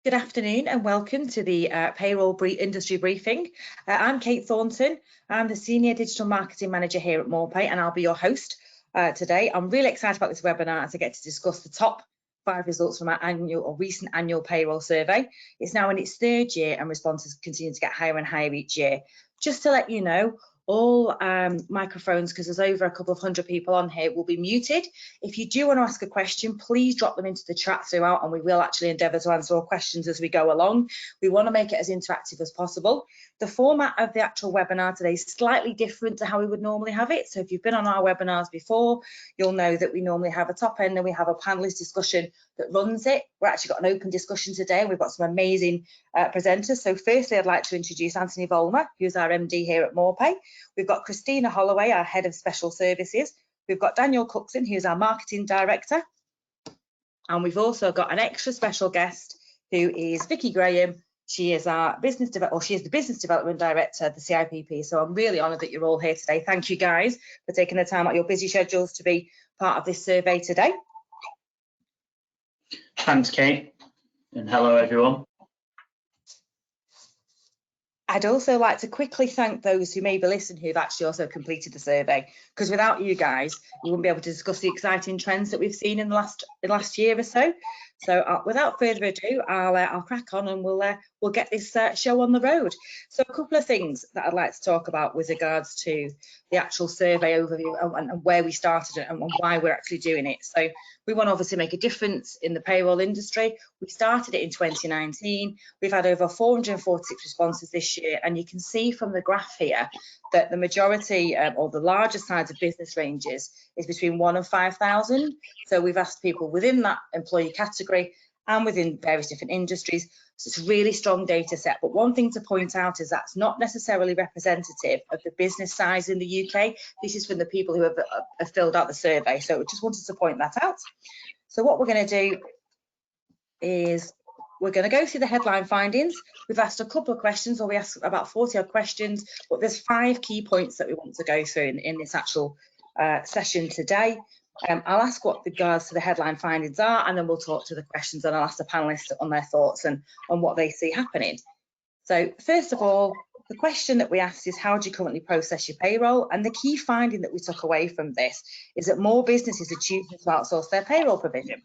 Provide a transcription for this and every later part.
Good afternoon and welcome to the Payroll Industry Briefing. I'm Kate Thornton. I'm the Senior Digital Marketing Manager here at Moorepay and I'll be your host today. I'm really excited about this webinar as I get to discuss the top 5 results from our recent annual payroll survey. It's now in its 3rd year and responses continue to get higher and higher each year. Just to let you know, all microphones, because there's over a couple of 100 people on here, will be muted. If you do want to ask a question, please drop them into the chat throughout and we will actually endeavour to answer all questions as we go along. We want to make it as interactive as possible. The format of the actual webinar today is slightly different to how we would normally have it. So if you've been on our webinars before, you'll know that we normally have a top end and we have a panelist discussion that runs it. We've actually got an open discussion today. We've got some amazing presenters. So firstly, I'd like to introduce Anthony Volmer, who's our MD here at Moorepay. We've got Christina Holloway, our Head of Special Services. We've got Daniel Cookson, who's our Marketing Director. And we've also got an extra special guest, who is Vicky Graham. She is our she is the Business Development Director at the CIPP. So I'm really honoured that you're all here today. Thank you guys for taking the time out of your busy schedules to be part of this survey today. Thanks, Kate, and hello everyone. I'd also like to quickly thank those who may be listening who've actually also completed the survey, because without you guys, we wouldn't be able to discuss the exciting trends that we've seen in the last year or so. So without further ado, I'll crack on and we'll get this show on the road. So a couple of things that I'd like to talk about with regards to the actual survey overview and where we started it and why we're actually doing it. So we want to obviously make a difference in the payroll industry. We started it in 2019. We've had over 446 responses this year, and you can see from the graph here that the majority or the largest size of business ranges is between 1 and 5,000. So we've asked people within that employee category and within various different industries. So it's a really strong data set. But one thing to point out is that's not necessarily representative of the business size in the UK. This is from the people who have filled out the survey. So I just wanted to point that out. So what we're going to do is we're going to go through the headline findings. We've asked a couple of questions, or we asked about 40 odd questions, but there's 5 key points that we want to go through in this actual session today. I'll ask what regards to the headline findings are, and then we'll talk to the questions, and I'll ask the panelists on their thoughts and on what they see happening. So first of all, the question that we asked is, how do you currently process your payroll? And the key finding that we took away from this is that more businesses are choosing to outsource their payroll provision.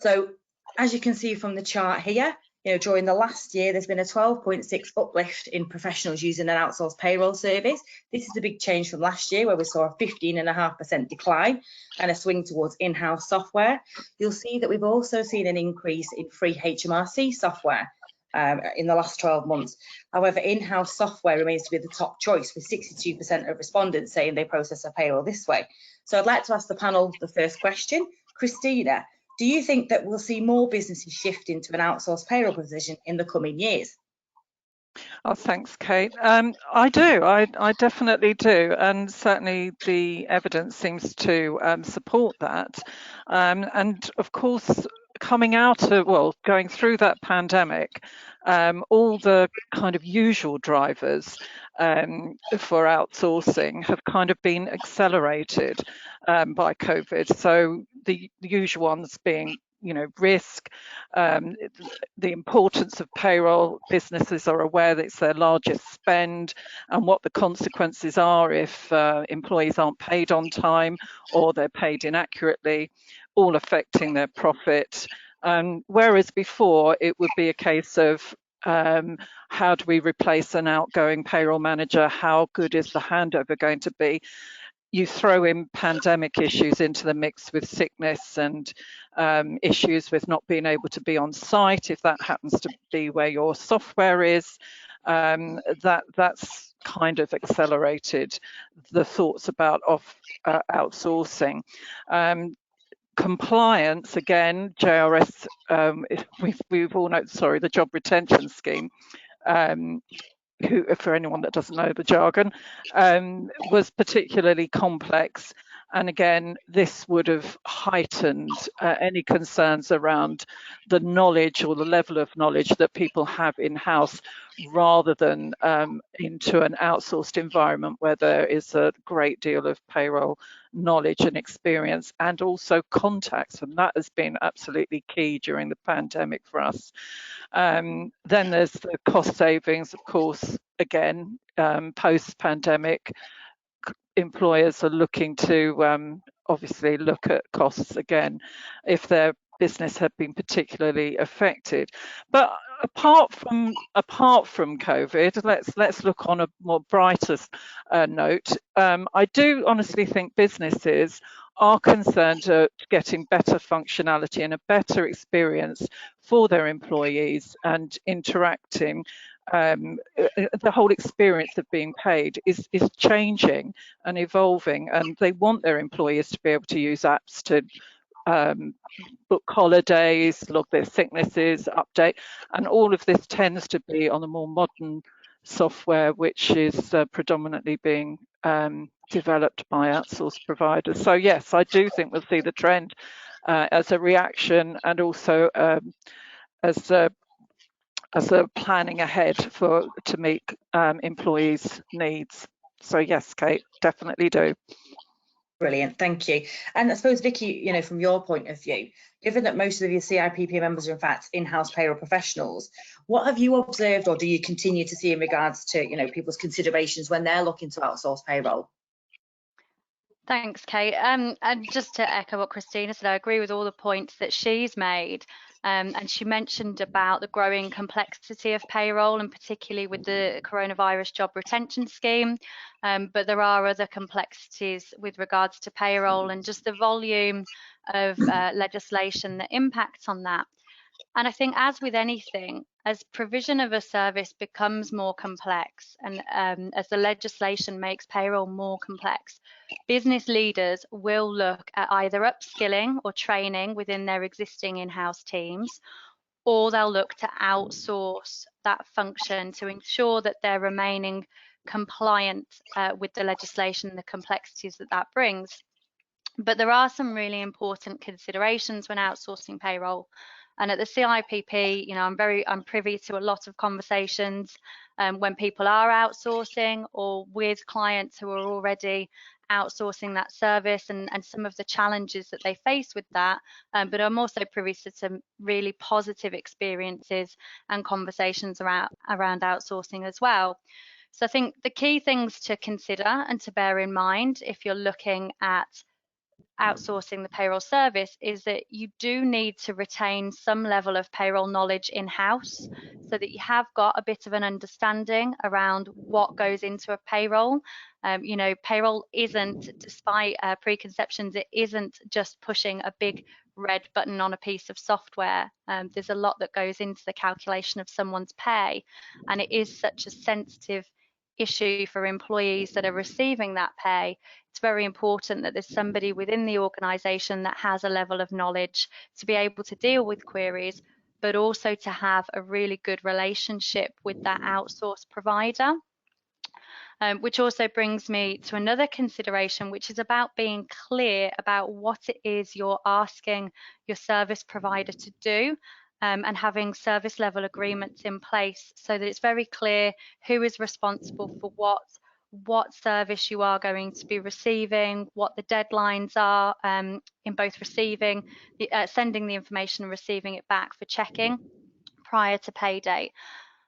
So as you can see from the chart here, during the last year, there's been a 12.6 uplift in professionals using an outsourced payroll service. This is a big change from last year, where we saw a 15.5% decline and a swing towards in-house software. You'll see that we've also seen an increase in free HMRC software in the last 12 months. However, in-house software remains to be the top choice, with 62% of respondents saying they process their payroll this way. So I'd like to ask the panel the first question. Christina, do you think that we'll see more businesses shift into an outsourced payroll provision in the coming years? Oh, thanks, Kate. I do. I definitely do, and certainly the evidence seems to support that. And of course, coming out of, going through that pandemic, all the kind of usual drivers for outsourcing have kind of been accelerated by COVID. So the usual ones being, risk, the importance of payroll. Businesses are aware that it's their largest spend and what the consequences are if employees aren't paid on time or they're paid inaccurately, all affecting their profit. Whereas before it would be a case of how do we replace an outgoing payroll manager? How good is the handover going to be? You throw in pandemic issues into the mix with sickness and issues with not being able to be on site, if that happens to be where your software is, that's kind of accelerated the thoughts about outsourcing. Compliance, again, JRS, we've all know, the job retention scheme, who, for anyone that doesn't know the jargon, was particularly complex. And again, this would have heightened any concerns around the knowledge or the level of knowledge that people have in-house, rather than into an outsourced environment where there is a great deal of payroll knowledge and experience, and also contacts, and that has been absolutely key during the pandemic for us. Then there's the cost savings, of course. Again, post-pandemic, employers are looking to obviously look at costs again if their business had been particularly affected. But apart from COVID, let's look on a more brighter note. I do honestly think businesses are concerned at getting better functionality and a better experience for their employees and interacting. The whole experience of being paid is changing and evolving, and they want their employees to be able to use apps to book holidays, log their sicknesses, update, and all of this tends to be on a more modern software, which is predominantly being developed by outsourced providers. So yes, I do think we'll see the trend as a reaction, and also as a planning ahead to meet employees' needs. So yes, Kate, definitely do. Brilliant, thank you. And I suppose, Vicky, from your point of view, given that most of your CIPP members are in fact in-house payroll professionals, what have you observed, or do you continue to see in regards to people's considerations when they're looking to outsource payroll? Thanks, Kate. And just to echo what Christina said, I agree with all the points that she's made. And she mentioned about the growing complexity of payroll, and particularly with the coronavirus job retention scheme. But there are other complexities with regards to payroll and just the volume of legislation that impacts on that. And I think, as with anything, as provision of a service becomes more complex, and as the legislation makes payroll more complex, business leaders will look at either upskilling or training within their existing in-house teams, or they'll look to outsource that function to ensure that they're remaining compliant with the legislation and the complexities that that brings. But there are some really important considerations when outsourcing payroll. And at the CIPP, I'm privy to a lot of conversations when people are outsourcing, or with clients who are already outsourcing that service, and some of the challenges that they face with that. But I'm also privy to some really positive experiences and conversations around outsourcing as well. So I think the key things to consider and to bear in mind if you're looking at outsourcing the payroll service is that you do need to retain some level of payroll knowledge in-house, so that you have got a bit of an understanding around what goes into a payroll. Payroll isn't, despite preconceptions, it isn't just pushing a big red button on a piece of software. There's a lot that goes into the calculation of someone's pay, and it is such a sensitive issue for employees that are receiving that pay. It's very important that there's somebody within the organisation that has a level of knowledge to be able to deal with queries, but also to have a really good relationship with that outsourced provider. Which also brings me to another consideration, which is about being clear about what it is you're asking your service provider to do, and having service level agreements in place so that it's very clear who is responsible for what service you are going to be receiving, what the deadlines are in both receiving, sending the information and receiving it back for checking prior to pay date.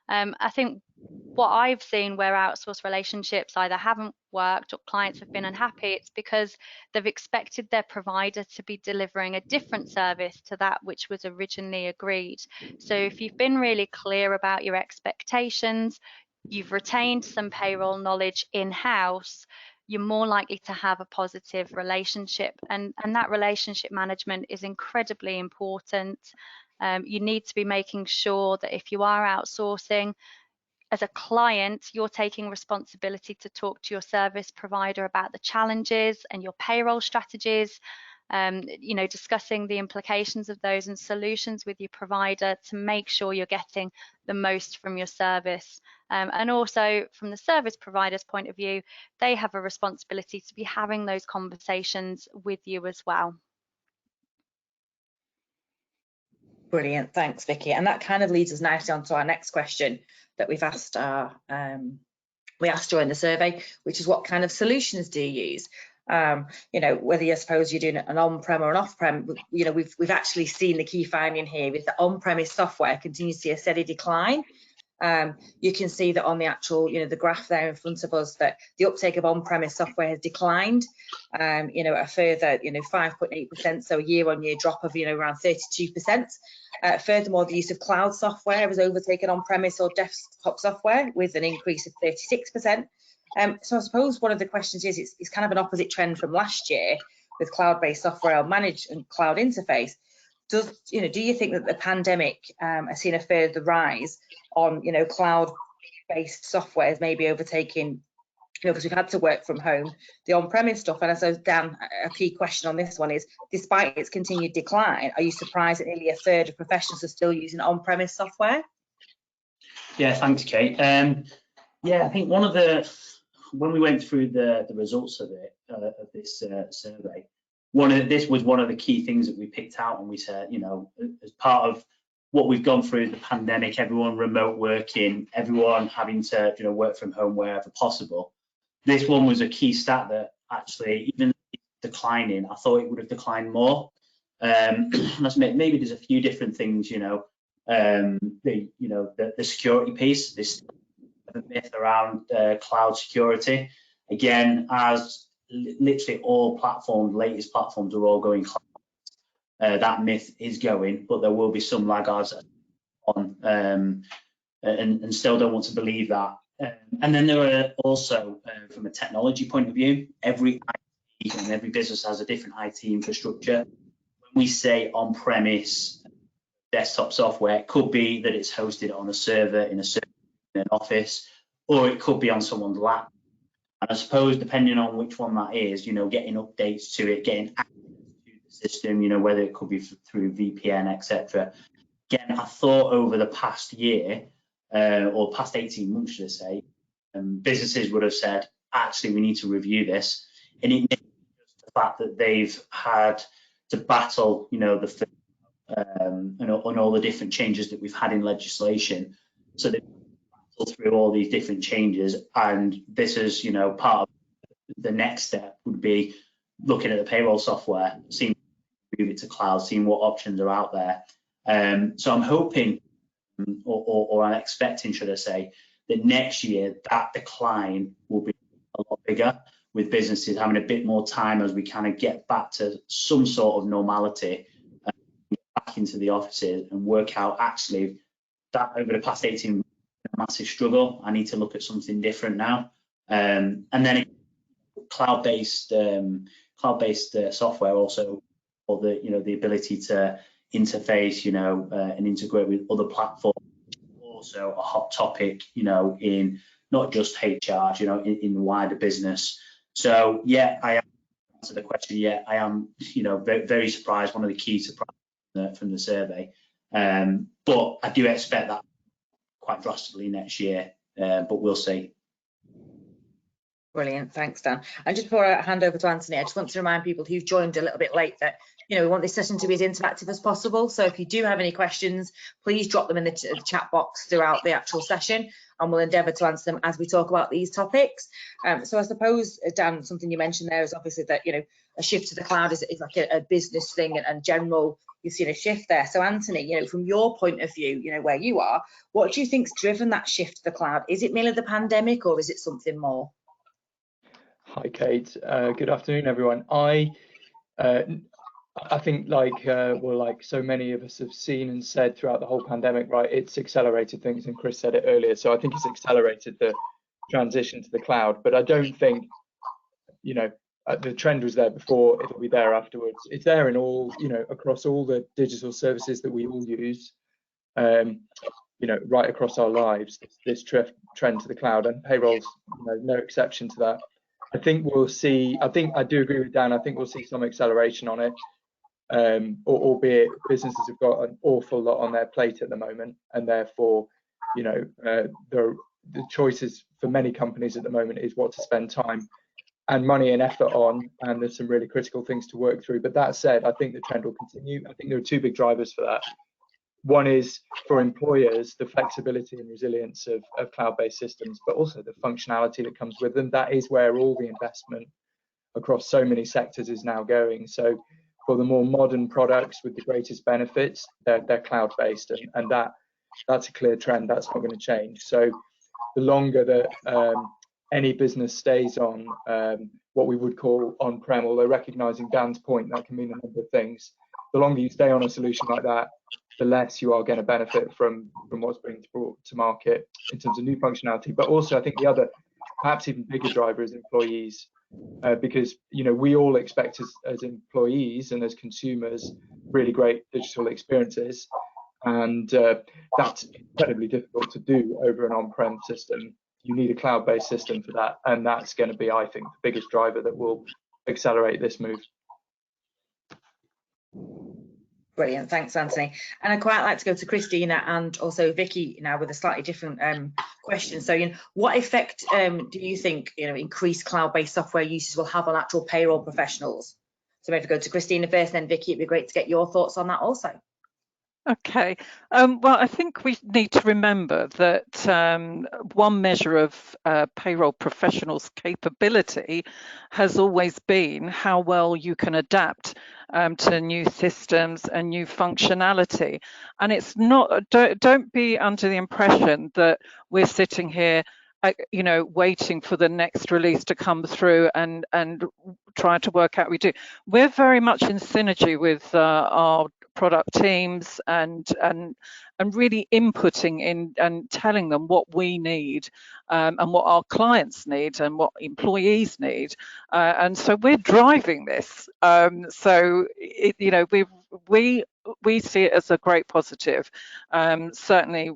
I think what I've seen where outsourced relationships either haven't worked or clients have been unhappy, it's because they've expected their provider to be delivering a different service to that which was originally agreed. So if you've been really clear about your expectations, you've retained some payroll knowledge in-house, you're more likely to have a positive relationship, and that relationship management is incredibly important. You need to be making sure that if you are outsourcing, as a client, you're taking responsibility to talk to your service provider about the challenges and your payroll strategies, discussing the implications of those and solutions with your provider to make sure you're getting the most from your service. And also from the service provider's point of view, they have a responsibility to be having those conversations with you as well. Brilliant, thanks Vicky. And that kind of leads us nicely on to our next question that we've asked we asked during the survey, which is what kind of solutions do you use? You know, whether you suppose you're doing an on-prem or an off-prem, you know, we've actually seen the key finding here is that on-premise software continues to see a steady decline. You can see that on the actual, you know, the graph there in front of us, that the uptake of on-premise software has declined, you know, a further, you know, 5.8%, so a year-on-year drop of, you know, around 32%. Furthermore, the use of cloud software has overtaken on-premise or desktop software with an increase of 36%. So I suppose one of the questions is, it's kind of an opposite trend from last year with cloud-based software managed and cloud interface. Do you think that the pandemic has seen a further rise on, you know, cloud-based software is maybe overtaking, you know, because we've had to work from home, the on-premise stuff? And so Dan, a key question on this one is, despite its continued decline, are you surprised that nearly a third of professionals are still using on-premise software? Yeah, thanks, Kate. Yeah, I think when we went through the results of this survey, this was one of the key things that we picked out, and we said, you know, as part of what we've gone through the pandemic, everyone remote working, everyone having to, you know, work from home wherever possible. This one was a key stat that actually, even declining, I thought it would have declined more. Maybe there's a few different things, you know, the security piece, this myth around cloud security. Again, as literally all platforms, latest platforms are all going cloud, that myth is going, but there will be some laggards on and still don't want to believe that. And then there are also, from a technology point of view, every IT and every business has a different IT infrastructure. When we say on-premise desktop software, it could be that it's hosted on a server in an office, or it could be on someone's lap. And I suppose depending on which one that is, you know, getting updates to it, getting access to the system, you know, whether it could be through VPN, etc. Again, I thought over the past year, or past 18 months, should I say, businesses would have said, actually, we need to review this. And it may be just the fact that they've had to battle, you know, on all the different changes that we've had in legislation. So they've battled through all these different changes, and this is, you know, part of the next step would be looking at the payroll software, seeing move it to cloud, seeing what options are out there. So I'm hoping, or I'm expecting, should I say, that next year that decline will be a lot bigger, with businesses having a bit more time as we kind of get back to some sort of normality, back into the offices and work out actually that over the past 18 months, a massive struggle. I need to look at something different now. And then cloud-based software also, or the ability to interface, you know, and integrate with other platforms, also a hot topic, you know, in not just HR, you know, in the wider business. So yeah, I answer the question. Yeah, I am, you know, very, very surprised. One of the key surprises from the survey, but I do expect that quite drastically next year, but we'll see. Brilliant, thanks Dan. And just before I hand over to Anthony, I just want to remind people who've joined a little bit late that, you know, we want this session to be as interactive as possible. So if you do have any questions, please drop them in the chat box throughout the actual session, and we'll endeavour to answer them as we talk about these topics. So I suppose, Dan, something you mentioned there is obviously that, you know, a shift to the cloud is like a business thing, and general, you've seen a shift there. So Anthony, you know, from your point of view, you know, where you are, what do you think's driven that shift to the cloud? Is it merely the pandemic, or is it something more? Hi, Kate. Good afternoon, everyone. I think, like so many of us have seen and said throughout the whole pandemic, right, it's accelerated things, and Chris said it earlier. So I think it's accelerated the transition to the cloud. But I don't think, you know, the trend was there before, it'll be there afterwards. It's there in all, you know, across all the digital services that we all use, you know, right across our lives, this trend to the cloud, and payroll's, you know, no exception to that. I think we'll see, I do agree with Dan, I think we'll see some acceleration on it, albeit businesses have got an awful lot on their plate at the moment, and therefore, you know, the choices for many companies at the moment is what to spend time and money and effort on, and there's some really critical things to work through. But that said, I think the trend will continue. I think there are two big drivers for that. One is for employers, the flexibility and resilience of cloud-based systems, but also the functionality that comes with them. That is where all the investment across so many sectors is now going. So for the more modern products with the greatest benefits, they're cloud-based, and that's a clear trend. That's not going to change. So the longer that any business stays on what we would call on-prem, although recognizing Dan's point, that can mean a number of things. The longer you stay on a solution like that, the less you are going to benefit from what's being brought to market in terms of new functionality. But also, I think the other, perhaps even bigger driver is employees, because we all expect as employees and as consumers really great digital experiences, and that's incredibly difficult to do over an on-prem system. You need a cloud-based system for that, and that's going to be, I think, the biggest driver that will accelerate this move. Brilliant, thanks, Anthony. And I'd quite like to go to Christina and also Vicky now with a slightly different question. So, what effect do you think increased cloud-based software uses will have on actual payroll professionals? So maybe go to Christina first, then Vicky. It'd be great to get your thoughts on that also. Okay, well, I think we need to remember that one measure of payroll professionals' capability has always been how well you can adapt to new systems and new functionality. And it's not, don't be under the impression that we're sitting here waiting for the next release to come through and trying to work out what we do. We're very much in synergy with our product teams and really inputting in and telling them what we need and what our clients need and what employees need, and so we're driving this. So we see it as a great positive. Certainly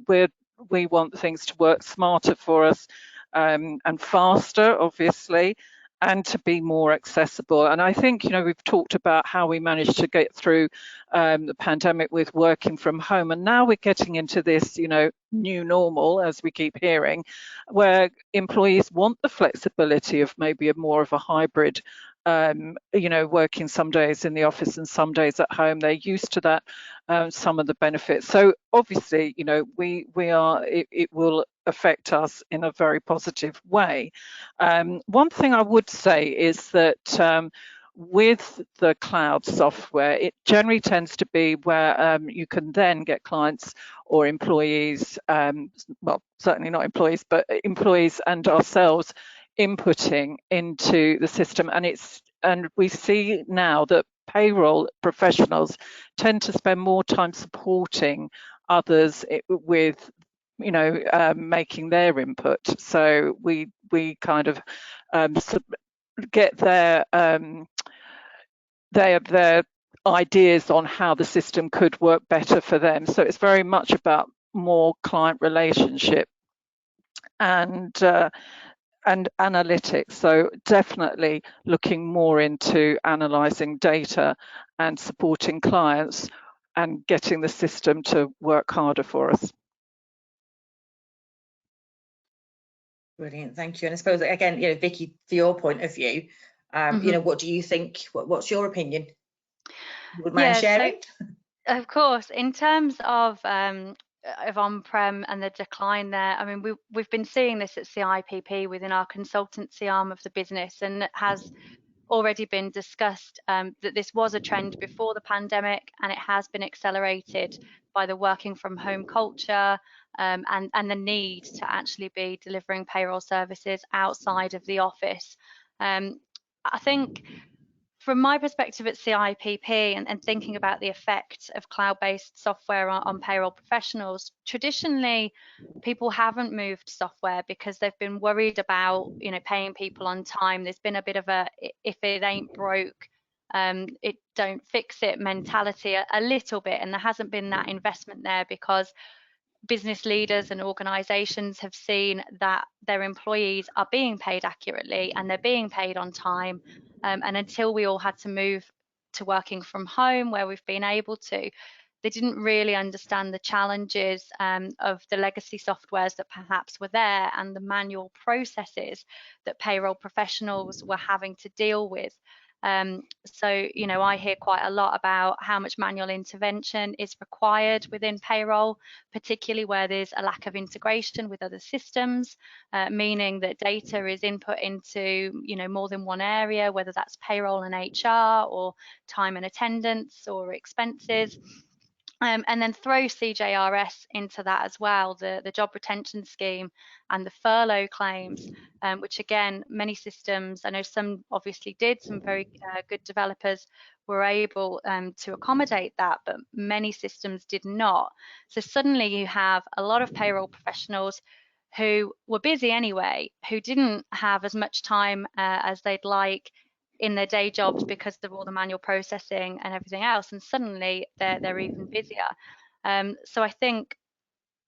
we want things to work smarter for us and faster, obviously, and to be more accessible. And I think, we've talked about how we managed to get through the pandemic with working from home. And now we're getting into this, new normal, as we keep hearing, where employees want the flexibility of maybe more of a hybrid, working some days in the office and some days at home. They're used to that, some of the benefits. So obviously, it will affect us in a very positive way. One thing I would say is that with the cloud software, it generally tends to be where you can then get clients or employees, well, certainly not employees, but employees and ourselves inputting into the system. And we see now that payroll professionals tend to spend more time supporting others with making their input. So we kind of get their ideas on how the system could work better for them. So it's very much about more client relationship and analytics. So definitely looking more into analysing data and supporting clients and getting the system to work harder for us. Brilliant, thank you. And I suppose, again, Vicky, for your point of view, what do you think? What's your opinion? You would mind sharing? So, of course, in terms of on-prem and the decline there, I mean, we've been seeing this at CIPP within our consultancy arm of the business, and it has already been discussed that this was a trend before the pandemic, and it has been accelerated by the working from home culture and the need to actually be delivering payroll services outside of the office. I think from my perspective at CIPP and thinking about the effect of cloud-based software on payroll professionals, traditionally people haven't moved software because they've been worried about paying people on time. There's been a bit of a if it ain't broke, it don't fix it mentality a little bit, and there hasn't been that investment there because business leaders and organizations have seen that their employees are being paid accurately and they're being paid on time. And until we all had to move to working from home, where we've been able to, they didn't really understand the challenges of the legacy softwares that perhaps were there and the manual processes that payroll professionals were having to deal with. So, you know, I hear quite a lot about how much manual intervention is required within payroll, particularly where there's a lack of integration with other systems, meaning that data is input into, you know, more than one area, whether that's payroll and HR or time and attendance or expenses. And then throw CJRS into that as well, the job retention scheme and the furlough claims, which again, many systems, I know some obviously did, some very good developers were able to accommodate that, but many systems did not. So suddenly you have a lot of payroll professionals who were busy anyway, who didn't have as much time as they'd like in their day jobs because of all the manual processing and everything else, and suddenly they're even busier. So I think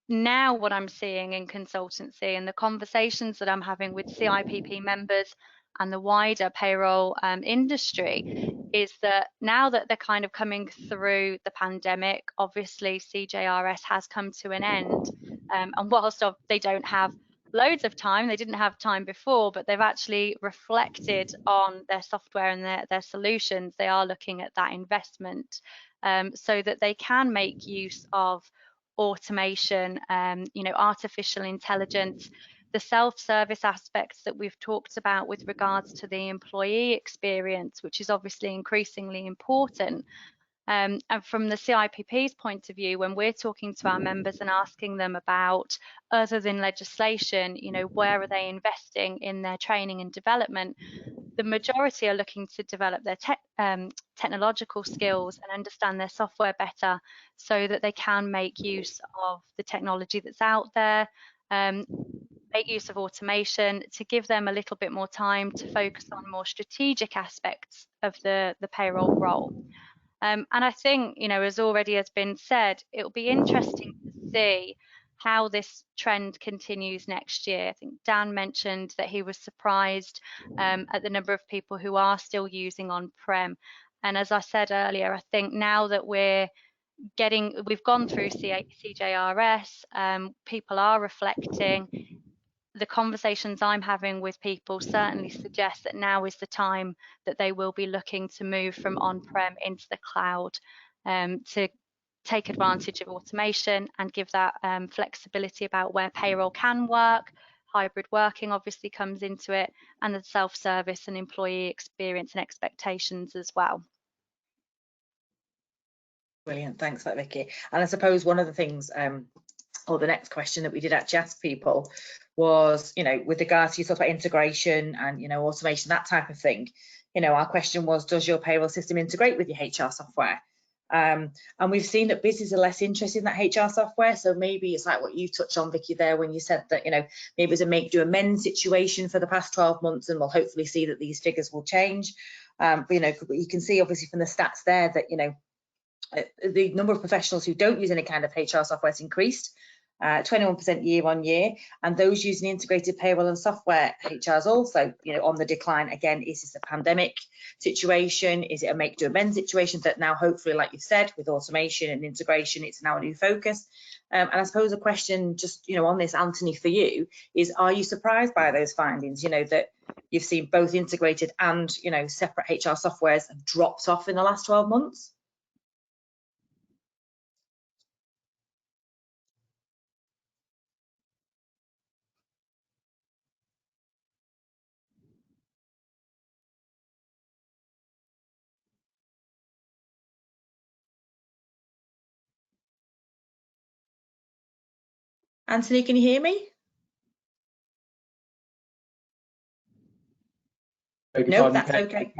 now what I'm seeing in consultancy and the conversations that I'm having with CIPP members and the wider payroll industry is that now that they're kind of coming through the pandemic, obviously CJRS has come to an end, and whilst they don't have loads of time, they didn't have time before, but they've actually reflected on their software and their solutions. They are looking at that investment so that they can make use of automation, you know, artificial intelligence, the self-service aspects that we've talked about with regards to the employee experience, which is obviously increasingly important. And from the CIPP's point of view, when we're talking to our members and asking them about, other than legislation, you know, where are they investing in their training and development, the majority are looking to develop their technological skills and understand their software better so that they can make use of the technology that's out there, make use of automation to give them a little bit more time to focus on more strategic aspects of the payroll role. And I think, you know, as already has been said, it'll be interesting to see how this trend continues next year. I think Dan mentioned that he was surprised at the number of people who are still using on-prem. And as I said earlier, I think now that we've gone through CJRS, people are reflecting. The conversations I'm having with people certainly suggest that now is the time that they will be looking to move from on-prem into the cloud to take advantage of automation and give that flexibility about where payroll can work. Hybrid working obviously comes into it, and the self-service and employee experience and expectations as well. Brilliant, thanks for that, Vicky. And I suppose one of the things, or the next question that we did actually ask people was, you know, with regards to you talk about integration and, you know, automation, that type of thing. You know, our question was, does your payroll system integrate with your HR software? And we've seen that businesses are less interested in that HR software. So maybe it's like what you touched on, Vicky, there when you said that, you know, maybe it's a make do amend situation for the past 12 months, and we'll hopefully see that these figures will change. But, you know, you can see obviously from the stats there that, you know, the number of professionals who don't use any kind of HR software has increased 21% year on year, and those using integrated payroll and software HR is also, you know, on the decline. Again, is this a pandemic situation? Is it a make do amend situation that now hopefully, like you said, with automation and integration, it's now a new focus? And I suppose a question just, you know, on this, Anthony, for you is, are you surprised by those findings, you know, that you've seen both integrated and, you know, separate HR softwares have dropped off in the last 12 months? Anthony, can you hear me? No, that's okay.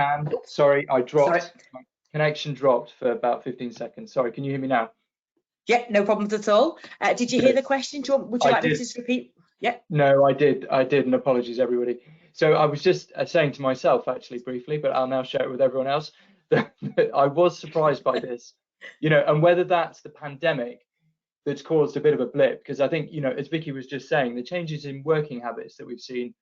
Sorry, I dropped. Sorry. My connection dropped for about 15 seconds. Sorry, can you hear me now? Yeah, no problems at all. Did you hear the question? Would you like me to just repeat? Yeah. No, I did, and apologies, everybody. So I was just saying to myself, actually, briefly, but I'll now share it with everyone else, that I was surprised by this, you know, and whether that's the pandemic that's caused a bit of a blip, because I think, you know, as Vicky was just saying, the changes in working habits that we've seen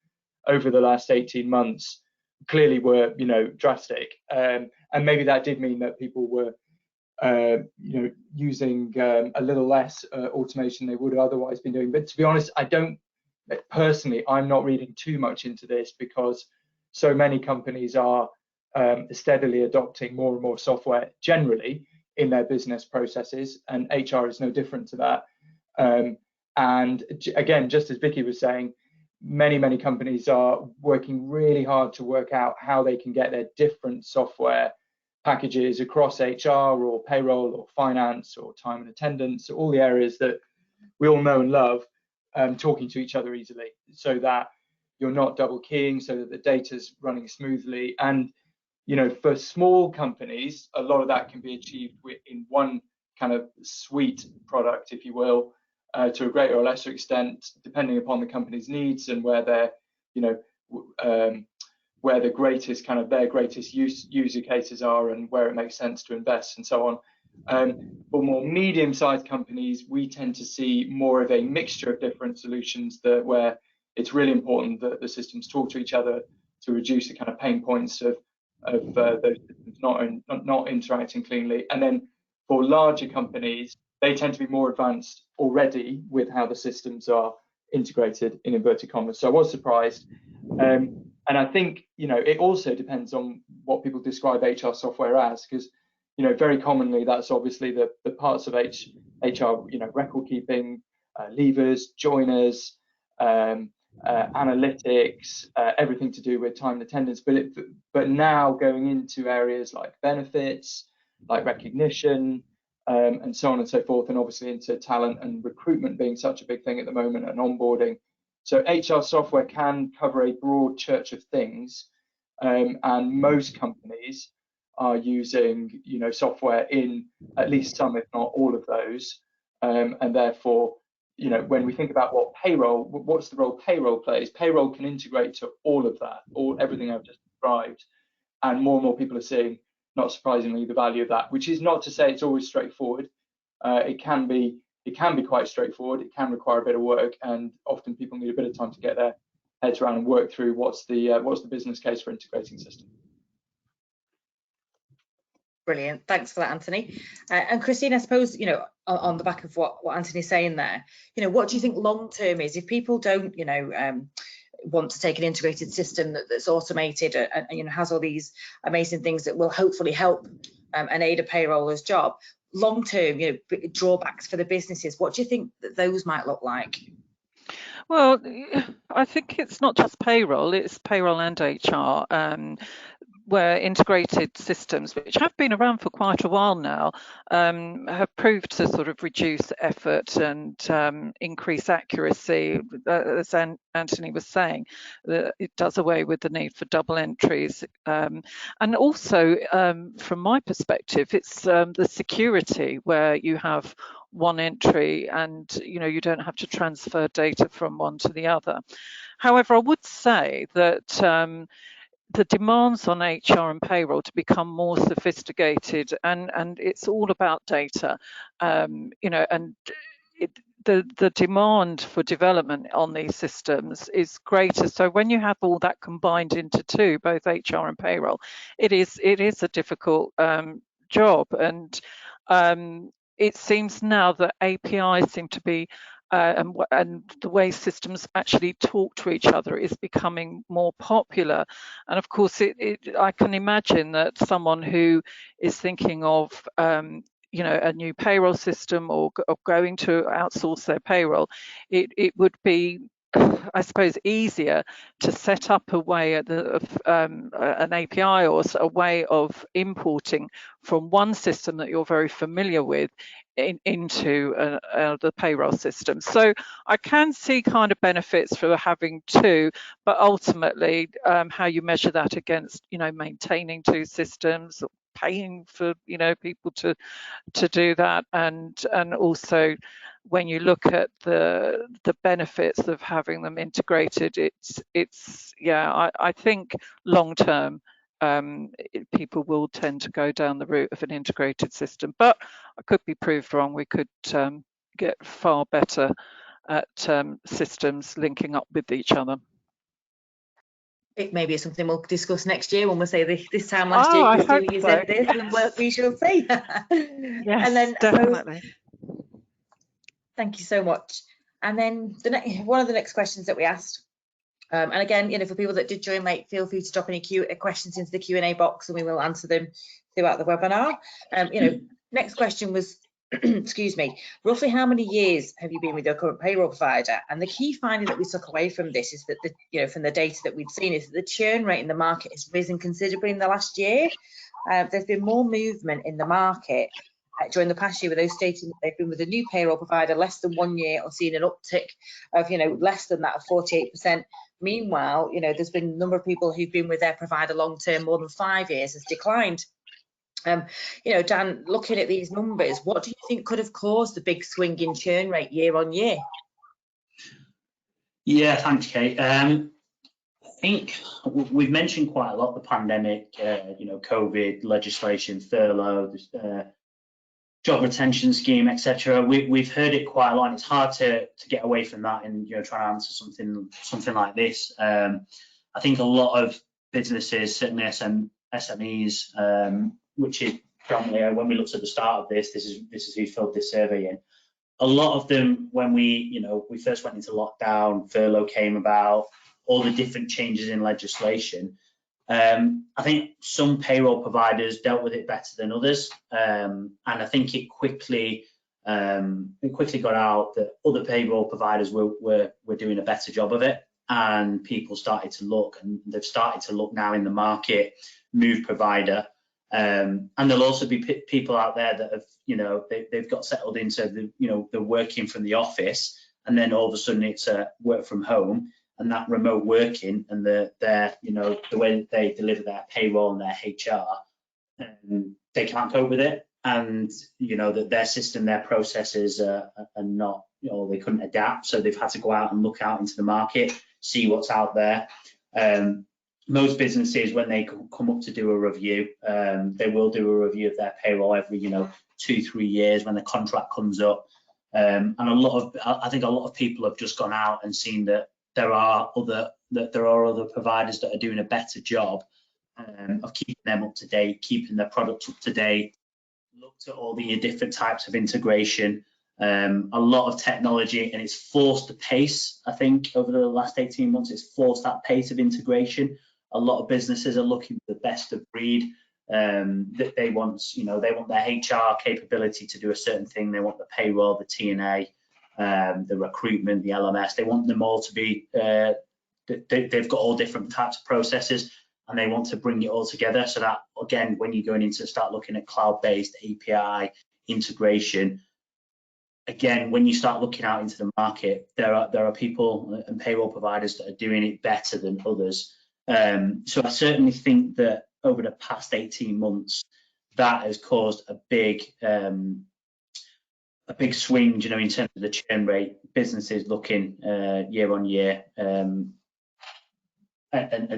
over the last 18 months clearly were, you know, drastic, and maybe that did mean that people were you know, using a little less automation they would have otherwise been doing. But to be honest, I don't personally, I'm not reading too much into this, because so many companies are steadily adopting more and more software generally in their business processes, and HR is no different to that. And again, just as Vicky was saying, many companies are working really hard to work out how they can get their different software packages across HR or payroll or finance or time and attendance, all the areas that we all know and love, talking to each other easily, so that you're not double keying, so that the data's running smoothly. And for small companies, a lot of that can be achieved in one kind of suite product, if you will, to a greater or lesser extent, depending upon the company's needs and where they're, where the greatest their greatest user cases are and where it makes sense to invest and so on. For more medium-sized companies, we tend to see more of a mixture of different solutions where it's really important that the systems talk to each other to reduce the kind of pain points of those systems not interacting cleanly. And then for larger companies, they tend to be more advanced already with how the systems are integrated, in inverted commas. So I was surprised. And I think, it also depends on what people describe HR software as, because, very commonly that's obviously the parts of HR, record keeping, leavers, joiners, analytics, everything to do with time and attendance. But now going into areas like benefits, like recognition, and so on and so forth, and obviously into talent and recruitment being such a big thing at the moment, and onboarding. So HR software can cover a broad church of things, and most companies are using, software in at least some, if not all of those, and therefore, when we think about what's the role payroll plays, payroll can integrate to all of that, everything I've just described, and more people are seeing, not surprisingly, the value of that. Which is not to say it's always straightforward. It can be quite straightforward. It can require a bit of work, and often people need a bit of time to get their heads around and work through what's the business case for integrating systems. Brilliant, thanks for that, Anthony. And Christine, I suppose, on the back of what Anthony's saying there, what do you think long term is, if people don't, want to take an integrated system that's automated and has all these amazing things that will hopefully help and aid a payroller's job, long term, drawbacks for the businesses, what do you think that those might look like? Well, I think it's not just payroll, it's payroll and HR, where integrated systems, which have been around for quite a while now, have proved to sort of reduce effort and increase accuracy. As Anthony was saying, it does away with the need for double entries. And also, from my perspective, it's the security, where you have one entry and you don't have to transfer data from one to the other. However, I would say that the demands on HR and payroll to become more sophisticated, and it's all about data, and the demand for development on these systems is greater. So when you have all that combined into two, both HR and payroll, it is a difficult job. And it seems now that APIs seem to be and the way systems actually talk to each other is becoming more popular. And of course, I can imagine that someone who is thinking of a new payroll system or going to outsource their payroll, it would be, I suppose, easier to set up a way of an API or a way of importing from one system that you're very familiar with into the payroll system. So I can see kind of benefits for having two, but ultimately how you measure that against, maintaining two systems, paying for, people to do that, and also when you look at the benefits of having them integrated, I think long term people will tend to go down the route of an integrated system, but I could be proved wrong. We could get far better at systems linking up with each other. It may be something we'll discuss next year when we say this time last year, Christine, you said this, and we shall see. Yes, and then definitely. Thank you so much. And then one of the next questions that we asked And again, for people that did join late, feel free to drop any questions into the Q&A box and we will answer them throughout the webinar. Next question was, excuse me, roughly how many years have you been with your current payroll provider? And the key finding that we took away from this is that from the data that we'd seen is that the churn rate in the market has risen considerably in the last year. There's been more movement in the market during the past year with those stating that they've been with a new payroll provider less than 1 year or seen an uptick of less than that of 48%. Meanwhile, there's been a number of people who've been with their provider long term, more than 5 years, has declined. Dan, looking at these numbers, what do you think could have caused the big swing in churn rate year on year? Yeah, thanks, Kate. I think we've mentioned quite a lot the pandemic, COVID, legislation, furlough, job retention scheme, etc. We've heard it quite a lot. And it's hard to get away from that and try to answer something like this. I think a lot of businesses, certainly SMEs, which is predominantly when we looked at the start of this is who filled this survey in. A lot of them, when we first went into lockdown, furlough came about, all the different changes in legislation. I think some payroll providers dealt with it better than others, and I think it quickly got out that other payroll providers were doing a better job of it, and people started to look, and they've started to look now in the market, move provider, and there'll also be people out there that have they've got settled into they're working from the office, and then all of a sudden it's work from home. And that remote working and the way that they deliver their payroll and their HR, they can't cope with it, and that their system, their processes are not, they couldn't adapt, so they've had to go out and look out into the market, see what's out there. Most businesses, when they come up to do a review, they will do a review of their payroll every 2-3 years when the contract comes up, and I think a lot of people have just gone out and seen that there are other providers that are doing a better job of keeping them up to date, keeping their products up to date, looked at all the different types of integration, a lot of technology, and it's forced the pace. I think over the last 18 months, it's forced that pace of integration. A lot of businesses are looking for the best of breed. That they want their HR capability to do a certain thing. They want the payroll, the T&A, the recruitment, the LMS. They want them all to be, they've got all different types of processes, and they want to bring it all together. So that, again, when you're going into start looking at cloud-based API integration, again, when you start looking out into the market, there are people and payroll providers that are doing it better than others. So I certainly think that over the past 18 months, that has caused a big swing, in terms of the churn rate. Businesses looking year on year and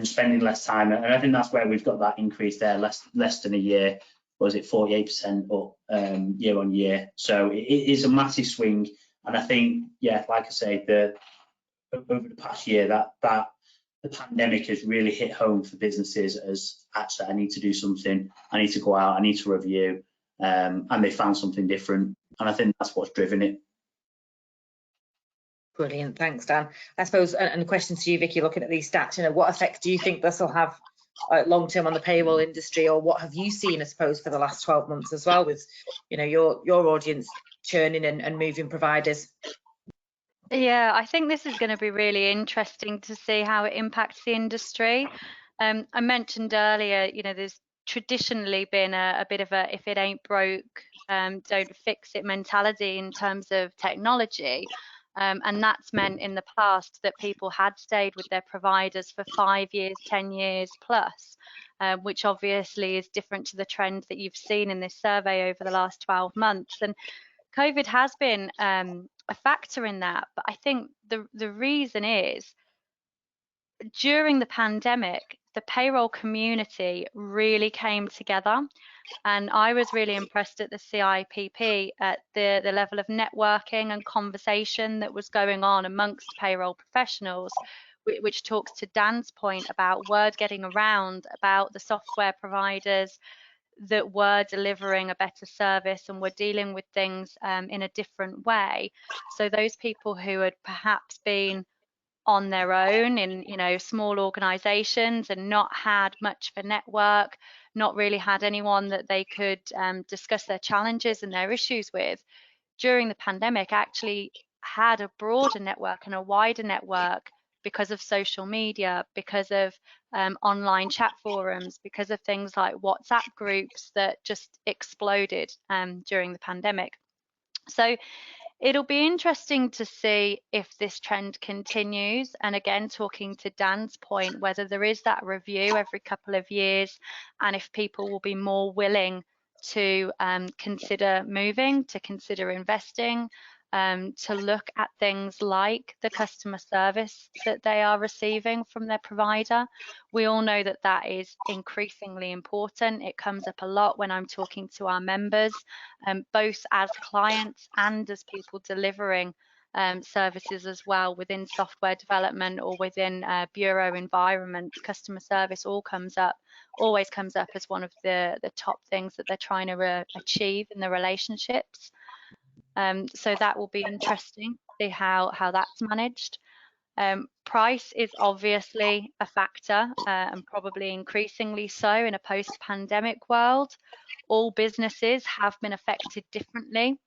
spending less time, and I think that's where we've got that increase there, less than a year. Was it 48% up year on year? So it is a massive swing, and I think, yeah, like I say, over the past year, that the pandemic has really hit home for businesses as actually I need to do something, I need to go out, I need to review, and they found something different. And I think that's what's driven it. Brilliant, thanks, Dan. I suppose, and a question to you, Vicky, looking at these stats, what effect do you think this will have long term on the payroll industry, or what have you seen, I suppose, for the last 12 months as well, with your audience churning and moving providers? Yeah, I think this is going to be really interesting to see how it impacts the industry. I mentioned earlier, there's traditionally been a bit of a if it ain't broke, don't fix it mentality in terms of technology. And that's meant in the past that people had stayed with their providers for 5 years, 10 years plus, which obviously is different to the trend that you've seen in this survey over the last 12 months. And COVID has been a factor in that, but I think the reason is during the pandemic, the payroll community really came together, and I was really impressed at the CIPP at the level of networking and conversation that was going on amongst payroll professionals, which talks to Dan's point about word getting around about the software providers that were delivering a better service and were dealing with things in a different way. So those people who had perhaps been on their own in, you know, small organizations and not had much of a network, not really had anyone that they could discuss their challenges and their issues with, during the pandemic actually had a broader network and a wider network because of social media, because of online chat forums, because of things like WhatsApp groups that just exploded during the pandemic. So it'll be interesting to see if this trend continues. And again, talking to Dan's point, whether there is that review every couple of years and if people will be more willing to consider moving, to consider investing, to look at things like the customer service that they are receiving from their provider. We all know that that is increasingly important. It comes up a lot when I'm talking to our members, both as clients and as people delivering services as well within software development or within bureau environments. Customer service always comes up as one of the top things that they're trying to achieve in the relationships. So that will be interesting to see how that's managed. Price is obviously a factor and probably increasingly so in a post-pandemic world. All businesses have been affected differently.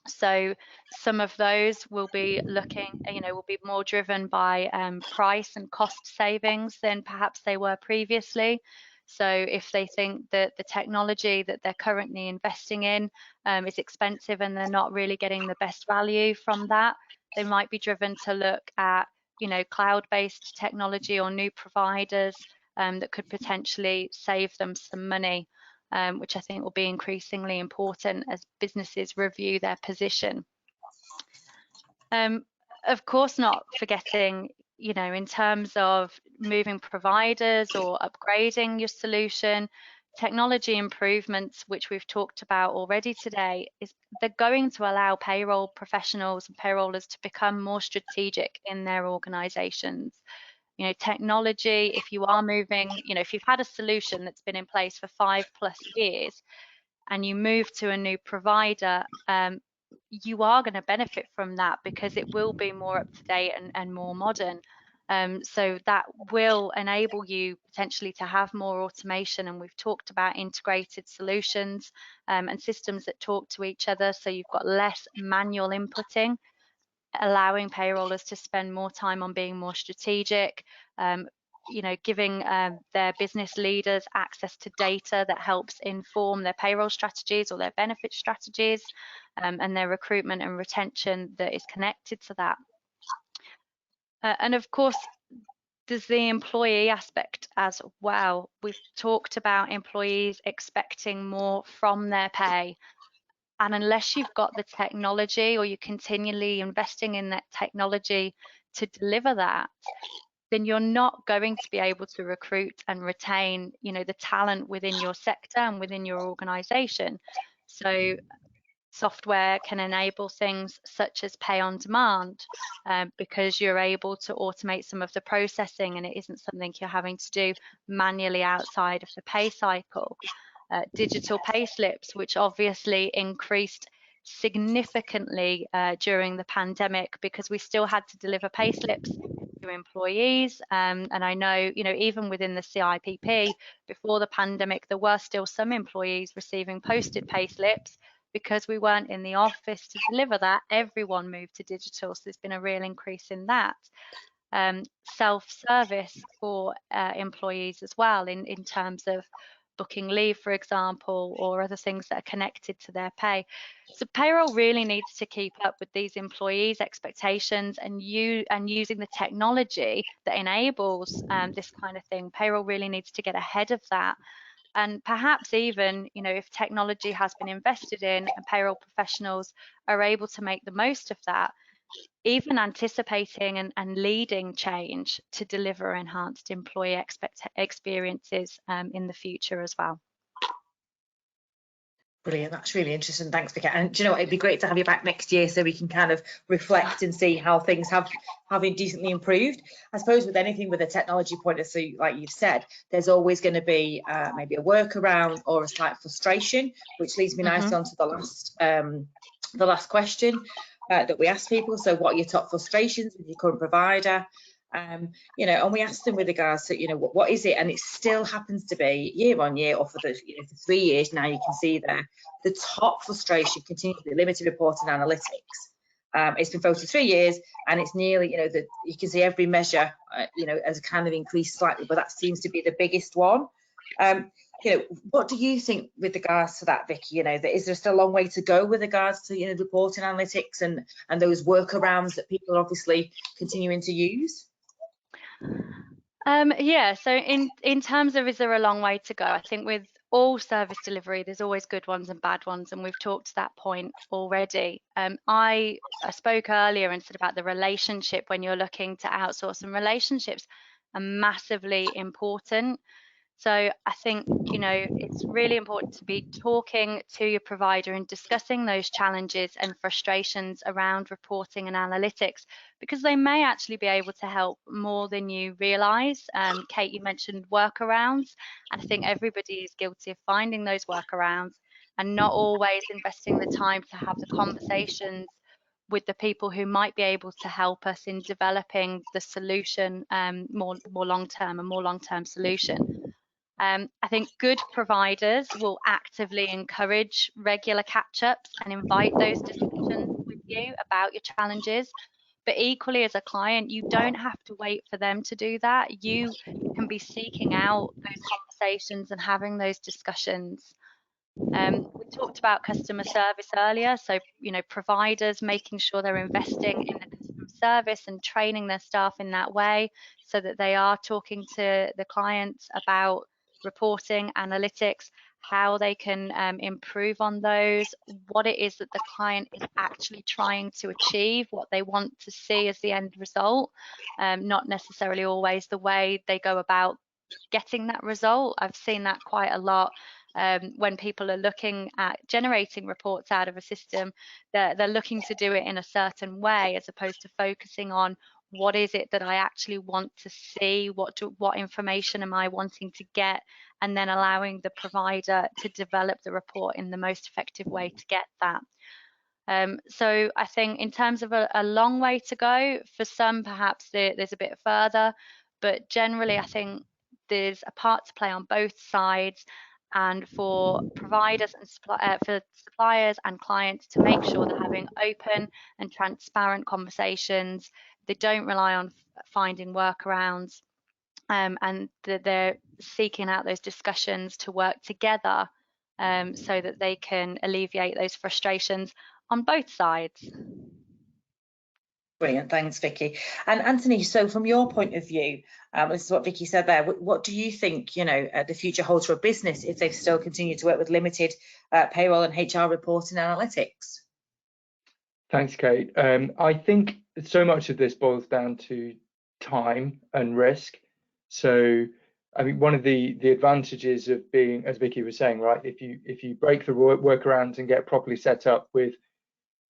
So some of those will be looking, you know, will be more driven by price and cost savings than perhaps they were previously. So if they think that the technology that they're currently investing in is expensive and they're not really getting the best value from that, they might be driven to look at, you know, cloud-based technology or new providers that could potentially save them some money. Which I think will be increasingly important as businesses review their position. Of course, not forgetting, you know, in terms of moving providers or upgrading your solution, technology improvements, which we've talked about already today, they're going to allow payroll professionals and payrollers to become more strategic in their organizations. You know, technology, if you are moving, you know, if you've had a solution that's been in place for 5+ years and you move to a new provider, you are going to benefit from that because it will be more up to date and more modern. So that will enable you potentially to have more automation. And we've talked about integrated solutions and systems that talk to each other. So you've got less manual inputting, allowing payrollers to spend more time on being more strategic, you know, giving their business leaders access to data that helps inform their payroll strategies or their benefit strategies, and their recruitment and retention that is connected to that. And of course, there's the employee aspect as well. We've talked about employees expecting more from their pay. And unless you've got the technology or you're continually investing in that technology to deliver that, then you're not going to be able to recruit and retain, you know, the talent within your sector and within your organization. So software can enable things such as pay on demand because you're able to automate some of the processing and it isn't something you're having to do manually outside of the pay cycle. Digital pay slips, which obviously increased significantly during the pandemic because we still had to deliver pay slips to employees. And I know, you know, even within the CIPP, before the pandemic, there were still some employees receiving posted pay slips because we weren't in the office to deliver that. Everyone moved to digital, so there's been a real increase in that. Self-service for employees as well in terms of booking leave, for example, or other things that are connected to their pay. So payroll really needs to keep up with these employees' expectations and using the technology that enables this kind of thing. Payroll really needs to get ahead of that. And perhaps even, you know, if technology has been invested in and payroll professionals are able to make the most of that, even anticipating and leading change to deliver enhanced employee experiences in the future as well. Brilliant, that's really interesting. Thanks, Vicky. And do you know what, it'd be great to have you back next year so we can kind of reflect and see how things have been decently improved. I suppose with anything with a technology point of view, like you've said, there's always going to be maybe a workaround or a slight frustration, which leads me nicely on to the last question. that we asked people. So what are your top frustrations with your current provider? You know, and we asked them with regards to, you know, what is it? And it still happens to be year on year, or for the for 3 years now, you can see there, the top frustration continues to be limited reporting analytics. It's been focused 3 years, and it's nearly, you know, that you can see every measure, you know, as kind of increased slightly, but that seems to be the biggest one. You know, what do you think with regards to that, Vicky? You know, is there still a long way to go with regards to, you know, reporting analytics and those workarounds that people are obviously continuing to use? Yeah, so in terms of, is there a long way to go? I think with all service delivery, there's always good ones and bad ones, and we've talked to that point already. I spoke earlier and said about the relationship when you're looking to outsource, and relationships are massively important. So I think, you know, it's really important to be talking to your provider and discussing those challenges and frustrations around reporting and analytics, because they may actually be able to help more than you realise. Kate, you mentioned workarounds, and I think everybody is guilty of finding those workarounds and not always investing the time to have the conversations with the people who might be able to help us in developing the solution, more long-term solution. I think good providers will actively encourage regular catch-ups and invite those discussions with you about your challenges. But equally, as a client, you don't have to wait for them to do that. You can be seeking out those conversations and having those discussions. We talked about customer service earlier, so, you know, providers making sure they're investing in the customer service and training their staff in that way, so that they are talking to the clients about reporting, analytics, how they can improve on those, what it is that the client is actually trying to achieve, what they want to see as the end result, not necessarily always the way they go about getting that result. I've seen that quite a lot. When people are looking at generating reports out of a system, they're looking to do it in a certain way, as opposed to focusing on what is it that I actually want to see, what information am I wanting to get, and then allowing the provider to develop the report in the most effective way to get that. So I think in terms of a long way to go, for some perhaps there's a bit further, but generally I think there's a part to play on both sides, and for providers and for suppliers and clients to make sure they're having open and transparent conversations. They don't rely on finding workarounds, and that they're seeking out those discussions to work together, so that they can alleviate those frustrations on both sides. Brilliant, thanks, Vicky. And Anthony, so from your point of view, this is what Vicky said there, what do you think, you know, the future holds for a business if they still continue to work with limited payroll and HR reporting analytics? Thanks, Kate. I think so much of this boils down to time and risk. So I mean, one of the advantages of being, as Vicky was saying, right, if you break the workarounds and get properly set up with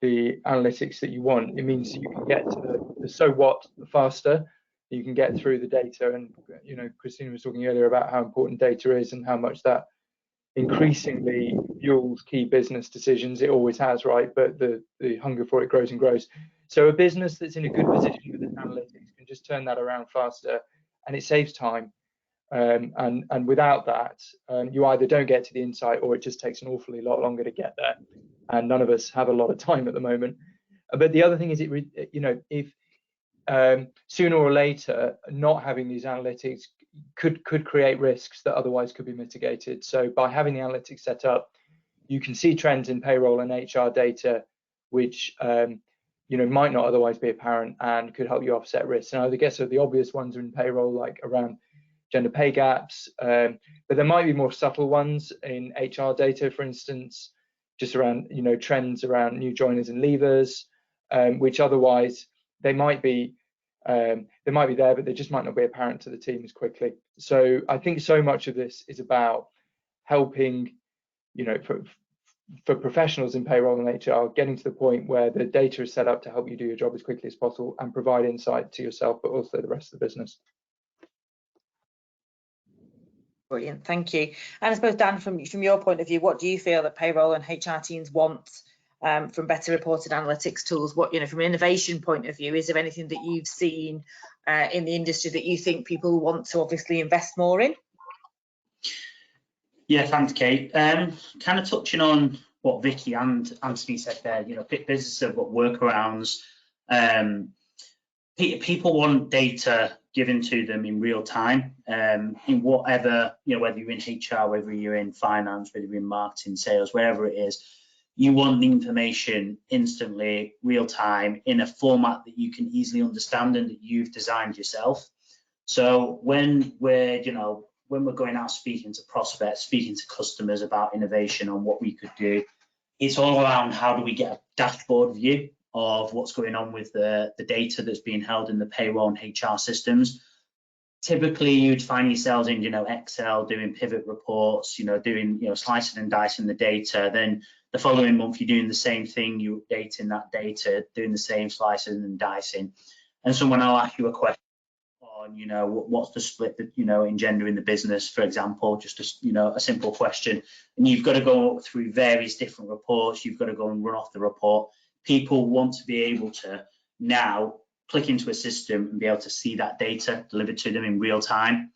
the analytics that you want, it means you can get to the so what faster. You can get through the data, and you know, Christina was talking earlier about how important data is and how much that increasingly fuels key business decisions. It always has, right? But the hunger for it grows and grows. So a business that's in a good position with its analytics can just turn that around faster, and it saves time. And without that, you either don't get to the insight, or it just takes an awfully lot longer to get there. And none of us have a lot of time at the moment. But the other thing is, you know, if sooner or later, not having these analytics could create risks that otherwise could be mitigated. So by having the analytics set up, you can see trends in payroll and HR data, which you know, might not otherwise be apparent and could help you offset risks. And I guess the obvious ones are in payroll, like around gender pay gaps, but there might be more subtle ones in HR data, for instance, just around, you know, trends around new joiners and leavers, which otherwise they might be there, but they just might not be apparent to the team as quickly. So I think so much of this is about helping, you know, for professionals in payroll and HR, getting to the point where the data is set up to help you do your job as quickly as possible and provide insight to yourself, but also the rest of the business. Brilliant, thank you. And I suppose, Dan, from your point of view, what do you feel that payroll and HR teams want from better reported analytics tools? What, from an innovation point of view, is there anything that you've seen in the industry that you think people want to obviously invest more in? Yeah, thanks, Kate. Kind of touching on what Vicky and Anthony said there, businesses have got workarounds. People want data given to them in real time, in whatever, whether you're in HR, whether you're in finance, whether you're in marketing, sales, wherever it is, you want the information instantly, real time, in a format that you can easily understand and that you've designed yourself. So when we're going out speaking to prospects, speaking to customers about innovation on what we could do, it's all around how do we get a dashboard view of what's going on with the data that's being held in the payroll and HR systems. Typically, you'd find yourselves in, Excel, doing pivot reports, doing, slicing and dicing the data. Then the following month, you're doing the same thing, you're updating that data, doing the same slicing and dicing. And someone will ask you a question on, what's the split, in gender in the business, for example, just a simple question. And you've got to go through various different reports. You've got to go and run off the report. People want to be able to now click into a system and be able to see that data delivered to them in real time.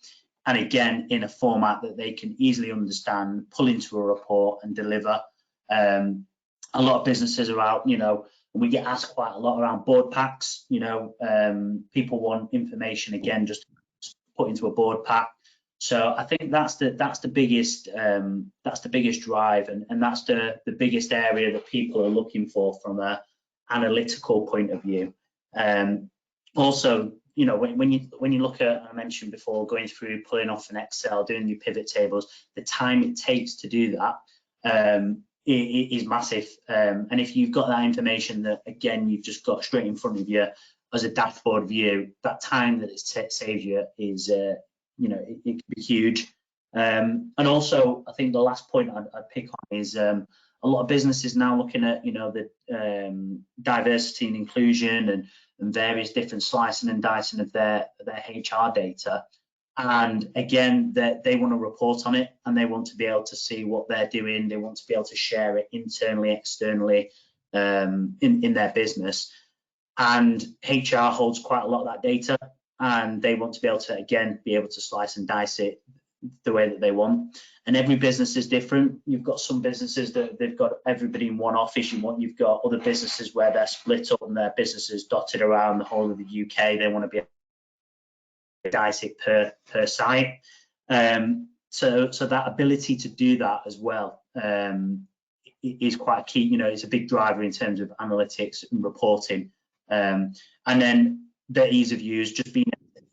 And again, in a format that they can easily understand, pull into a report and deliver. A lot of businesses are out, we get asked quite a lot around board packs. People want information, again, just put into a board pack. So I think that's the biggest drive, and that's the biggest area that people are looking for from an analytical point of view. Also, when you look at, I mentioned before, going through, pulling off an Excel, doing your pivot tables, the time it takes to do that is massive. And if you've got that information that, again, you've just got straight in front of you as a dashboard view, that time that it saves you is, it can be huge. And also, I think the last point I'd pick on is a lot of businesses now looking at, the diversity and inclusion and various different slicing and dicing of their HR data. And again, they want to report on it, and they want to be able to see what they're doing. They want to be able to share it internally, externally, in their business. And HR holds quite a lot of that data, and they want to be able to, again, be able to slice and dice it the way that they want. And every business is different. You've got some businesses that they've got everybody in one office. You've got other businesses where they're split up and their businesses dotted around the whole of the UK. They want to be able to dice it per site. So that ability to do that as well is quite key. It's a big driver in terms of analytics and reporting. And then the ease of use, just being able to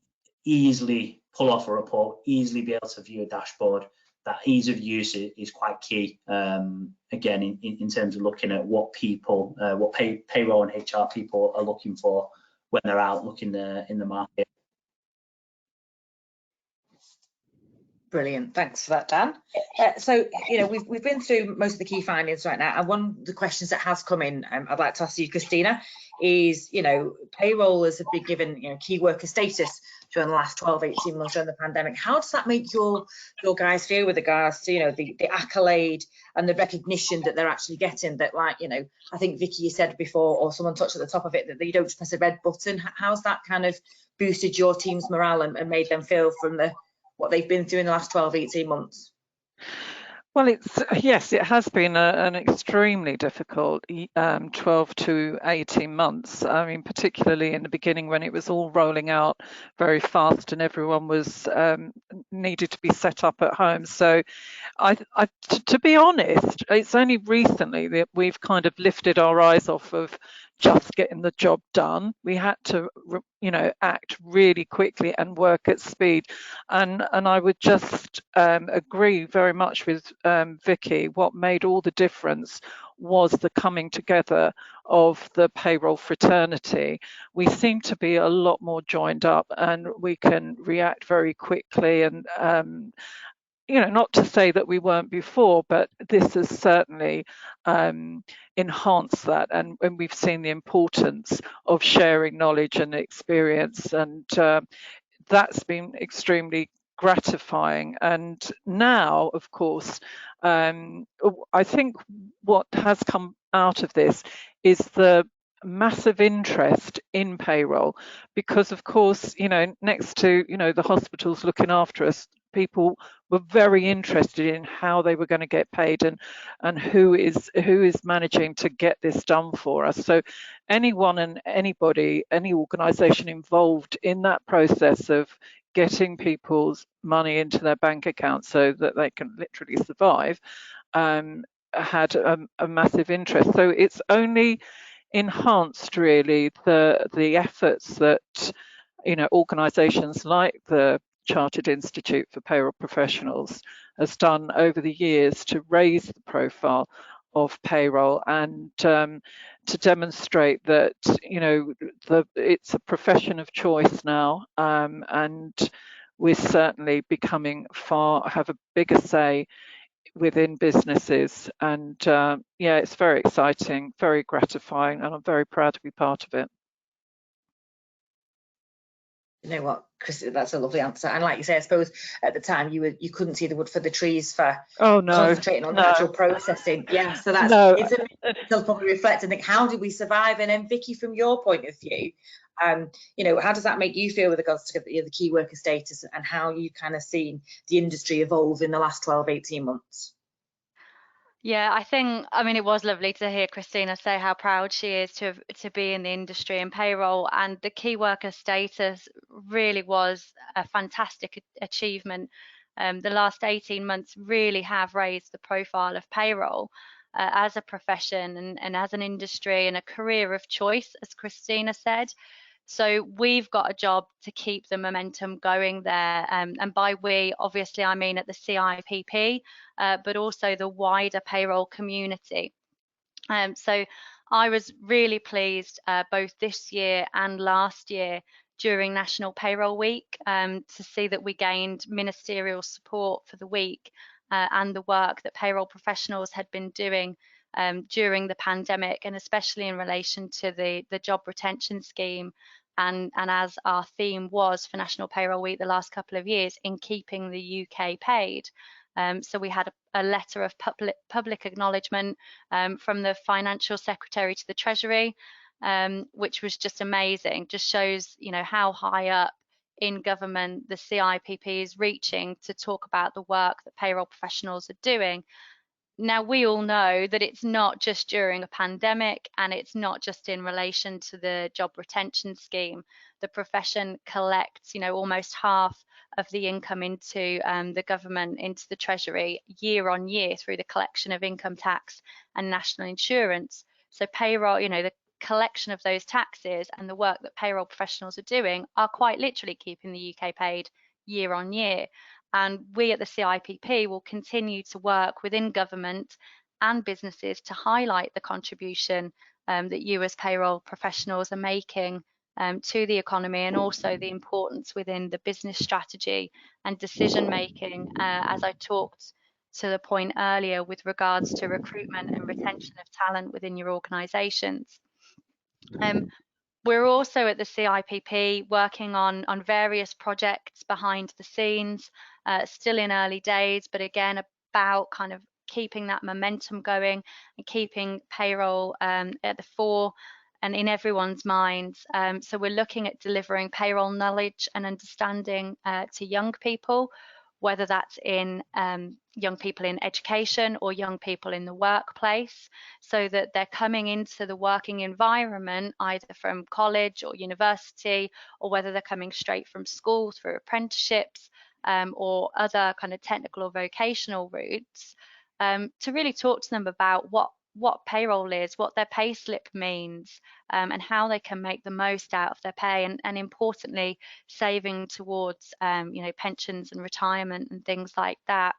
easily pull off a report, easily be able to view a dashboard. That ease of use is quite key. Again, in terms of looking at what people, what payroll and HR people are looking for when they're out looking in the market. Brilliant, thanks for that, Dan. So we've been through most of the key findings right now, and one of the questions that has come in, I'd like to ask you, Christina, is payrollers have been given key worker status during the last 12-18 months during the pandemic. How does that make your guys feel with regards to the accolade and the recognition that they're actually getting? That, like, I think Vicky, you said before, or someone touched at the top of it, that you don't just press a red button. How's that kind of boosted your team's morale and made them feel from what they've been through in the last 12-18 months? Well, yes, it has been an extremely difficult 12 to 18 months. I mean, particularly in the beginning when it was all rolling out very fast and everyone was needed to be set up at home. So to be honest, it's only recently that we've kind of lifted our eyes off of just getting the job done. We had to, act really quickly and work at speed. And I would just agree very much with Vicky. What made all the difference was the coming together of the payroll fraternity. We seem to be a lot more joined up, and we can react very quickly. And not to say that we weren't before, but this has certainly enhanced that, and we've seen the importance of sharing knowledge and experience, and that's been extremely gratifying. And now, of course, I think what has come out of this is the massive interest in payroll, because of course, next to, the hospitals looking after us, people were very interested in how they were going to get paid and who is managing to get this done for us. So anyone and anybody, any organisation involved in that process of getting people's money into their bank account so that they can literally survive, had a massive interest. So it's only enhanced really the efforts that organisations like the Chartered Institute for Payroll Professionals has done over the years to raise the profile of payroll and to demonstrate that it's a profession of choice now, and we're certainly have a bigger say within businesses, and it's very exciting, very gratifying, and I'm very proud to be part of it. You know what, Chris, that's a lovely answer. And like you say, I suppose at the time you couldn't see the wood for the trees for concentrating on the actual processing. Yeah, so it's a probably reflect and think, how did we survive? And then Vicky, from your point of view, how does that make you feel with regards to the key worker status and how you kind of seen the industry evolve in the last 12-18 months? Yeah, I mean, it was lovely to hear Christina say how proud she is to be in the industry and payroll, and the key worker status really was a fantastic achievement. The last 18 months really have raised the profile of payroll as a profession and as an industry and a career of choice, as Christina said. So we've got a job to keep the momentum going there. And by we, obviously, I mean at the CIPP, but also the wider payroll community. So I was really pleased both this year and last year during National Payroll Week to see that we gained ministerial support for the week and the work that payroll professionals had been doing during the pandemic, and especially in relation to the job retention scheme. And as our theme was for National Payroll Week the last couple of years, in keeping the UK paid. So we had a letter of public acknowledgement from the Financial Secretary to the Treasury, which was just amazing. Just shows, how high up in government the CIPP is reaching to talk about the work that payroll professionals are doing. Now, we all know that it's not just during a pandemic, and it's not just in relation to the job retention scheme. The profession collects, almost half of the income into the government, into the Treasury, year on year through the collection of income tax and national insurance. So payroll, the collection of those taxes and the work that payroll professionals are doing are quite literally keeping the UK paid year on year. And we at the CIPP will continue to work within government and businesses to highlight the contribution that you as payroll professionals are making to the economy, and also the importance within the business strategy and decision making, as I talked to the point earlier with regards to recruitment and retention of talent within your organisations. We're also at the CIPP working on various projects behind the scenes, still in early days, but again about kind of keeping that momentum going and keeping payroll at the fore and in everyone's minds. So we're looking at delivering payroll knowledge and understanding to young people, whether that's in young people in education or young people in the workplace, so that they're coming into the working environment either from college or university, or whether they're coming straight from school through apprenticeships or other kind of technical or vocational routes, to really talk to them about what payroll is, what their pay slip means, and how they can make the most out of their pay, and importantly, saving towards pensions and retirement and things like that.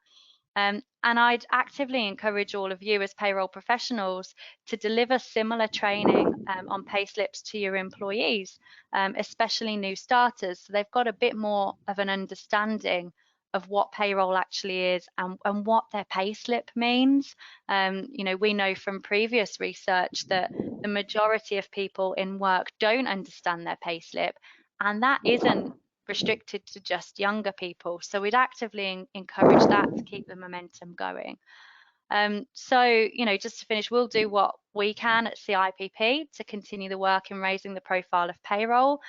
And I'd actively encourage all of you as payroll professionals to deliver similar training on pay slips to your employees, especially new starters, so they've got a bit more of an understanding of what payroll actually is and what their pay slip means. We know from previous research that the majority of people in work don't understand their pay slip, and that isn't restricted to just younger people. So we'd actively encourage that to keep the momentum going. So, you know, just to finish, we'll do what we can at CIPP to continue the work in raising the profile of payroll.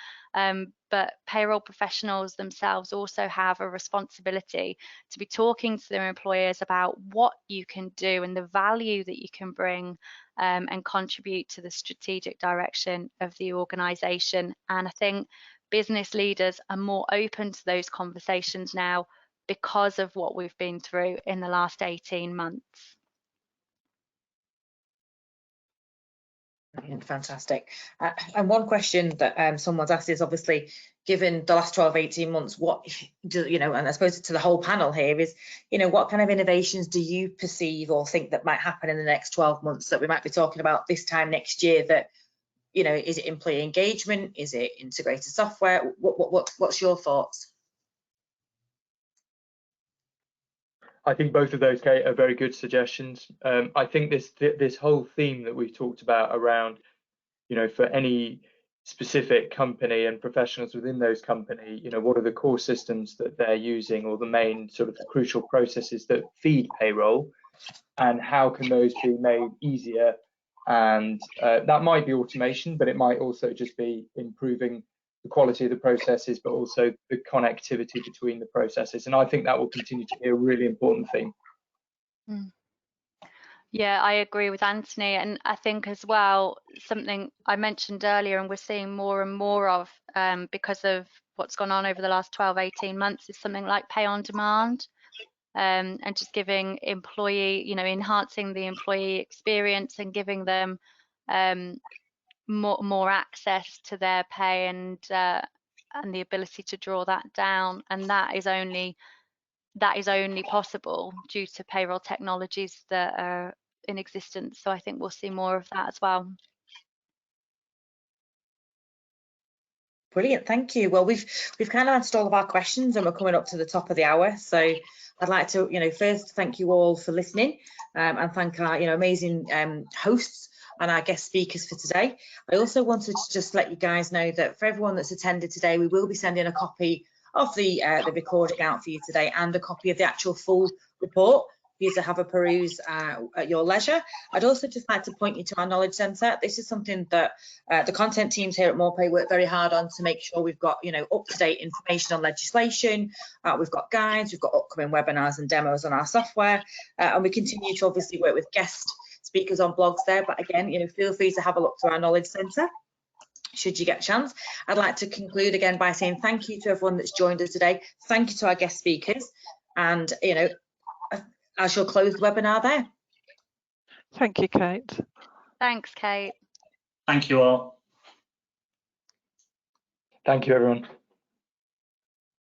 But payroll professionals themselves also have a responsibility to be talking to their employers about what you can do and the value that you can bring and contribute to the strategic direction of the organisation. And I think business leaders are more open to those conversations now because of what we've been through in the last 18 months. Brilliant, fantastic. And one question that someone's asked is, obviously, given the last 12, 18 months, what do you know, and I suppose to the whole panel here is, you know, what kind of innovations do you perceive or think that might happen in the next 12 months that we might be talking about this time next year? That, you know, is it employee engagement? Is it integrated software? What's your thoughts? I think both of those, Kate, are very good suggestions. I think this whole theme that we've talked about around, you know, for any specific company and professionals within those company, you know, what are the core systems that they're using, or the main sort of crucial processes that feed payroll, and how can those be made easier? And that might be automation, but it might also just be improving the quality of the processes, but also the connectivity between the processes. And I think that will continue to be a really important theme. Yeah, I agree with Anthony. And I think as well, something I mentioned earlier and we're seeing more and more of because of what's gone on over the last 12, 18 months is something like pay on demand. And just giving employee, you know, enhancing the employee experience and giving them more access to their pay and the ability to draw that down. And that is only possible due to payroll technologies that are in existence. So I think we'll see more of that as well. Brilliant, thank you. Well, we've kind of answered all of our questions and we're coming up to the top of the hour. So I'd like to, you know, first thank you all for listening and thank our, you know, amazing hosts and our guest speakers for today. I also wanted to just let you guys know that for everyone that's attended today, we will be sending a copy of the recording out for you today and a copy of the actual full report for you to have a peruse at your leisure. I'd also just like to point you to our knowledge centre. This is something that the content teams here at Moorepay work very hard on to make sure we've got, you know, up-to-date information on legislation. We've got guides, we've got upcoming webinars and demos on our software, and we continue to obviously work with guest speakers on blogs there. But again, you know, feel free to have a look to our knowledge centre should you get a chance. I'd like to conclude again by saying thank you to everyone that's joined us today. Thank you to our guest speakers, and, you know, I shall close the webinar there. Thank you, Kate. Thanks, Kate. Thank you all. Thank you, everyone.